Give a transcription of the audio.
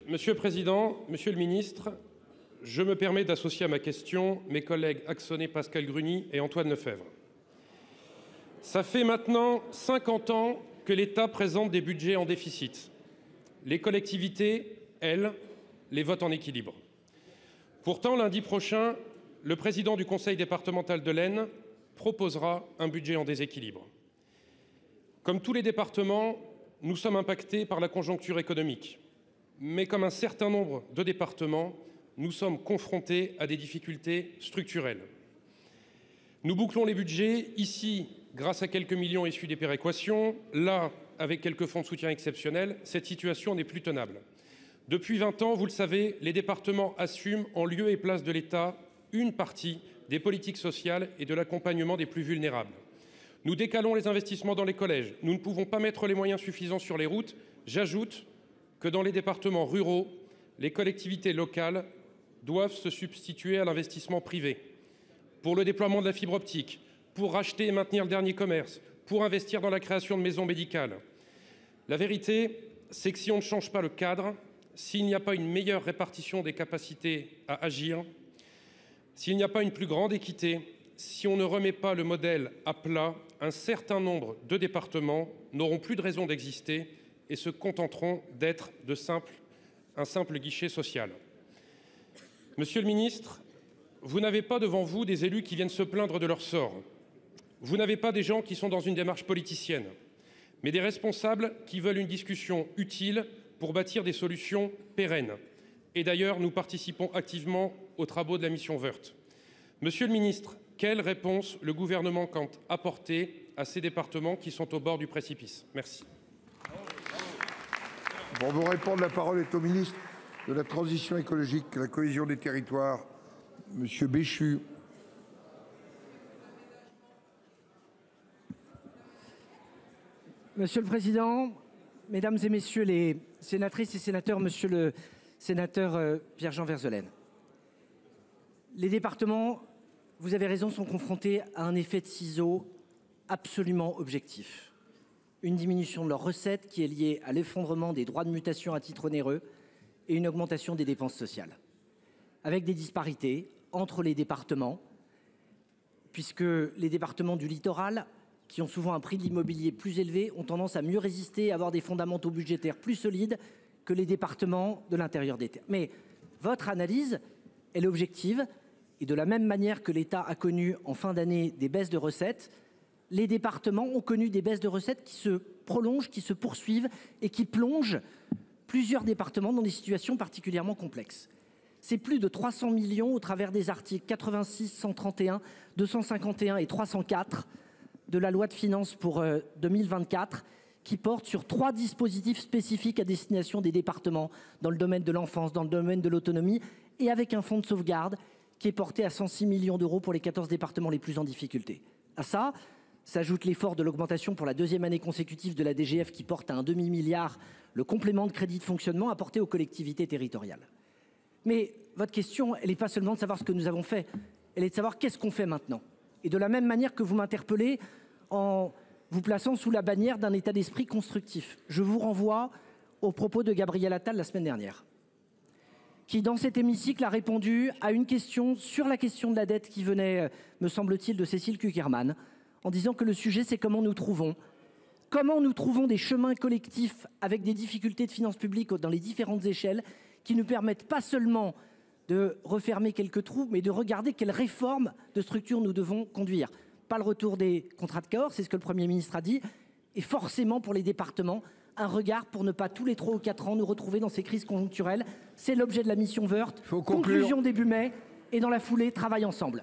Monsieur le Président, Monsieur le Ministre, je me permets d'associer à ma question mes collègues Axoné, Pascal Gruny et Antoine Lefèvre. Ça fait maintenant 50 ans que l'État présente des budgets en déficit. Les collectivités, elles, les votent en équilibre. Pourtant, lundi prochain, le président du conseil départemental de l'Aisne proposera un budget en déséquilibre. Comme tous les départements, nous sommes impactés par la conjoncture économique. Mais comme un certain nombre de départements, nous sommes confrontés à des difficultés structurelles. Nous bouclons les budgets, ici, grâce à quelques millions issus des péréquations, là, avec quelques fonds de soutien exceptionnels. Cette situation n'est plus tenable. Depuis 20 ans, vous le savez, les départements assument en lieu et place de l'État une partie des politiques sociales et de l'accompagnement des plus vulnérables. Nous décalons les investissements dans les collèges. Nous ne pouvons pas mettre les moyens suffisants sur les routes. J'ajoute que dans les départements ruraux, les collectivités locales doivent se substituer à l'investissement privé pour le déploiement de la fibre optique, pour racheter et maintenir le dernier commerce, pour investir dans la création de maisons médicales. La vérité, c'est que si on ne change pas le cadre, s'il n'y a pas une meilleure répartition des capacités à agir, s'il n'y a pas une plus grande équité, si on ne remet pas le modèle à plat, un certain nombre de départements n'auront plus de raison d'exister et se contenteront d'être un simple guichet social. Monsieur le ministre, vous n'avez pas devant vous des élus qui viennent se plaindre de leur sort. Vous n'avez pas des gens qui sont dans une démarche politicienne, mais des responsables qui veulent une discussion utile pour bâtir des solutions pérennes. Et d'ailleurs, nous participons activement aux travaux de la mission Woerth. Monsieur le ministre, quelle réponse le gouvernement compte apporter à ces départements qui sont au bord du précipice? Merci. Pour vous répondre, la parole est au ministre de la Transition écologique, la cohésion des territoires, Monsieur Béchu. Monsieur le Président, Mesdames et Messieurs les sénatrices et sénateurs, Monsieur le sénateur Pierre-Jean Verzelen. Les départements, vous avez raison, sont confrontés à un effet de ciseau absolument objectif. Une diminution de leurs recettes qui est liée à l'effondrement des droits de mutation à titre onéreux et une augmentation des dépenses sociales. Avec des disparités entre les départements, puisque les départements du littoral, qui ont souvent un prix de l'immobilier plus élevé, ont tendance à mieux résister, à avoir des fondamentaux budgétaires plus solides que les départements de l'intérieur des terres. Mais votre analyse, elle est objective, et de la même manière que l'État a connu en fin d'année des baisses de recettes, les départements ont connu des baisses de recettes qui se prolongent, qui se poursuivent et qui plongent plusieurs départements dans des situations particulièrement complexes. C'est plus de 300 millions au travers des articles 86, 131, 251 et 304 de la loi de finances pour 2024 qui portent sur 3 dispositifs spécifiques à destination des départements dans le domaine de l'enfance, dans le domaine de l'autonomie et avec un fonds de sauvegarde qui est porté à 106 millions d'euros pour les 14 départements les plus en difficulté. À ça s'ajoute l'effort de l'augmentation pour la 2e année consécutive de la DGF qui porte à un demi-milliard le complément de crédit de fonctionnement apporté aux collectivités territoriales. Mais votre question, elle n'est pas seulement de savoir ce que nous avons fait, elle est de savoir qu'est-ce qu'on fait maintenant. Et de la même manière que vous m'interpellez en vous plaçant sous la bannière d'un état d'esprit constructif, je vous renvoie aux propos de Gabriel Attal la semaine dernière, qui dans cet hémicycle a répondu à une question sur la question de la dette qui venait, me semble-t-il, de Cécile Cukierman, en disant que le sujet c'est comment nous trouvons des chemins collectifs avec des difficultés de finances publiques dans les différentes échelles qui nous permettent pas seulement de refermer quelques trous, mais de regarder quelles réformes de structure nous devons conduire. Pas le retour des contrats de Cahors, c'est ce que le Premier ministre a dit, et forcément pour les départements, un regard pour ne pas tous les 3 ou 4 ans nous retrouver dans ces crises conjoncturelles. C'est l'objet de la mission Woerth. Conclusion début mai et dans la foulée, travail ensemble.